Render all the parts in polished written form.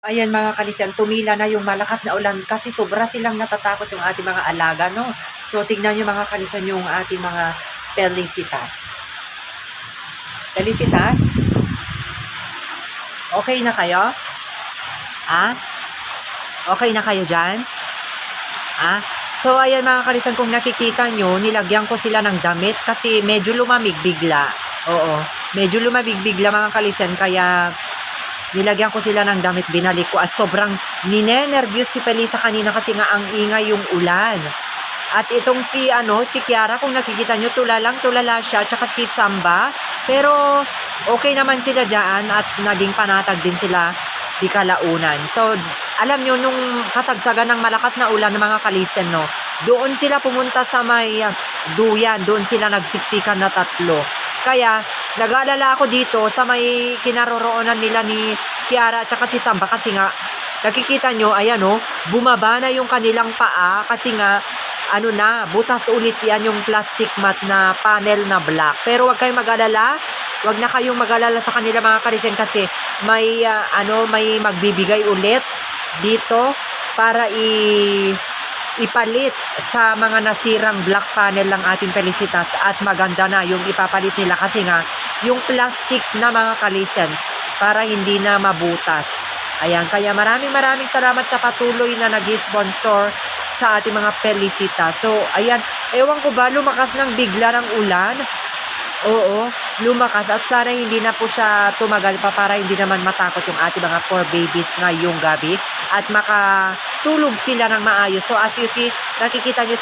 Ayan mga kalisen, tumila na yung malakas na ulan kasi sobra silang natatakot yung ating mga alaga, no? So, tignan nyo mga kalisen yung ating mga pelicitas. Pelicitas? Okay na kayo? Ah? Okay na kayo dyan? Ah? So, ayan mga kalisen, kung nakikita nyo, nilagyan ko sila ng damit kasi medyo lumamig bigla. Oo, medyo lumamig bigla mga kalisen, kaya nilagyan ko sila ng damit, binalik ko at sobrang ninenervyos si Felisa kanina kasi nga ang ingay yung ulan. At itong si Kiara, kung nakikita nyo, tulala siya, tsaka si Samba. Pero okay naman sila dyan at naging panatag din sila di kalaunan. So, alam nyo, nung kasagsagan ng malakas na ulan ng mga kalisen, no, doon sila pumunta sa may duyan, doon sila nagsiksikan na tatlo. Kaya, nag-aalala ako dito sa may kinaroroonan nila ni Kiara at saka si Samba kasi nga, nakikita nyo, ayan o, bumaba na yung kanilang paa kasi nga, butas ulit yan yung plastic mat na panel na black. Pero wag kayong mag-alala, wag na kayong mag-alala sa kanila mga kalisen kasi may, may magbibigay ulit dito para ipalit sa mga nasirang black panel ng ating Felicitas at maganda na yung ipapalit nila kasi nga yung plastic na mga kalisen para hindi na mabutas. Ayan, kaya maraming salamat sa patuloy na nag-sponsor sa ating mga Felicitas. So, ayan, ewan ko ba, lumakas ng bigla ng ulan? Oo, lumakas at sana hindi na po siya tumagal pa para hindi naman matakot yung ating mga 4 babies ngayong gabi at makatulog sila ng maayos. So as you see, nakikita nyo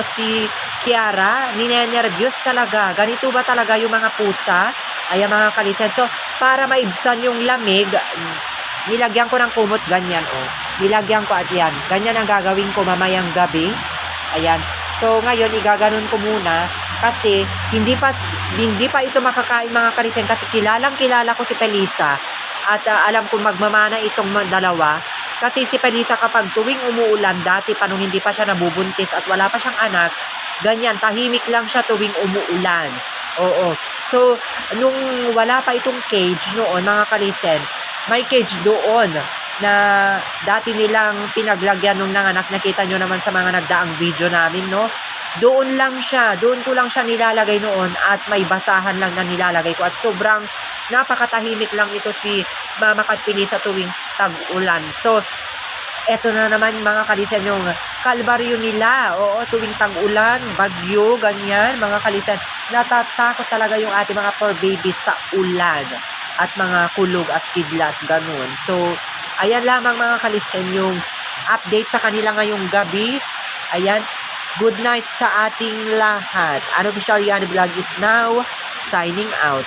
si Kiara, ninenervyos talaga. Ganito ba talaga yung mga pusa? Ayan mga kalisen. So para maibsan yung lamig, nilagyan ko ng kumot ganyan Nilagyan ko at yan. Ganyan ang gagawin ko mamayang gabi. Ayan. So ngayon igaganon ko muna kasi hindi pa ito makakain mga kalisen kasi kilala ko si Felisa at alam kong magmamana itong dalawa kasi si Felisa kapag tuwing umuulan dati pa nung hindi pa siya nabubuntis at wala pa siyang anak, ganyan tahimik lang siya tuwing umuulan. Oo. So nung wala pa itong cage noon mga kalisen, may cage doon na dati nilang pinaglagyan nung nanganak. Nakita nyo naman sa mga nagdaang video namin, no? Doon ko lang siya nilalagay noon at may basahan lang na nilalagay ko at sobrang napakatahimik lang ito si Mama Katpili sa tuwing tag-ulan. So, eto na naman mga kalisen yung kalbaryo nila. Oo, tuwing tag-ulan, bagyo, ganyan, mga kalisen. Natatakot talaga yung ating mga 4 babies sa ulan at mga kulog at kidlat, ganun. So, ayan lamang mga kalisen yung update sa kanila ngayong gabi. Ayan. Good night sa ating lahat. Unofficial Yanni Vlog is now signing out.